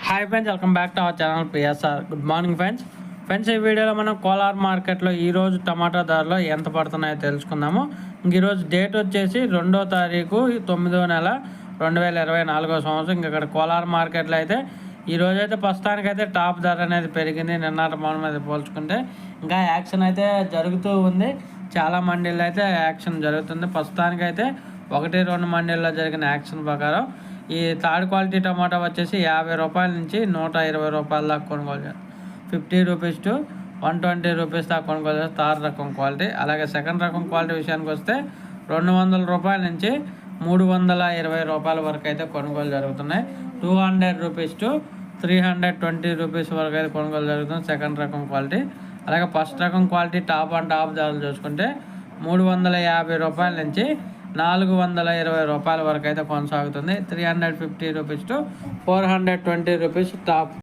Hi friends, welcome back to our channel PSR. Good morning friends. ఈ వీడియోలో మనం కోలార్ మార్కెట్లో ఈరోజు టమాటా ధరలు ఎంత పడుతున్నాయో తెలుసుకుందాము. ఈరోజు డేట్ వచ్చేసి 2వ తారీఖు 9వ నెల 2024 సంవత్సరం. ఇక్కడ కోలార్ మార్కెట్లో అయితే ఈరోజు అయితే ప్రస్తుతానికైతే టాప్ ధర అనేది పెరిగింది నిన్నటి మనం మీద పోల్చుకుంటే. ఇంకా యాక్షన్ అయితే జరుగుతూ ఉంది, చాలా మండీల్లో అయితే యాక్షన్ జరుగుతుంది. ప్రస్తుతానికైతే 1-2 మండీల్లో జరిగిన యాక్షన్ ప్రకారం ఈ థర్డ్ క్వాలిటీ టమాటా వచ్చేసి 50 రూపాయల నుంచి 120 రూపాయల దాకా కొనుగోలు చేస్తారు. 50 రూపీస్ టు 120 రూపీస్ దాకా కొనుగోలు చేస్తారు థర్డ్ రకం క్వాలిటీ. అలాగే సెకండ్ రకం క్వాలిటీ విషయానికి వస్తే 200 రూపాయల నుంచి 320 రూపాయల వరకు అయితే కొనుగోలు జరుగుతున్నాయి. 200 రూపీస్ టు 320 రూపీస్ వరకు అయితే కొనుగోలు జరుగుతుంది సెకండ్ రకం క్వాలిటీ. అలాగే ఫస్ట్ రకం క్వాలిటీ టాప్ ధరలు చూసుకుంటే 350 రూపాయల నుంచి 420 రూపాయల వరకు అయితే కొనసాగుతుంది. 350 రూపీస్ టు 420 రూపీస్ టాప్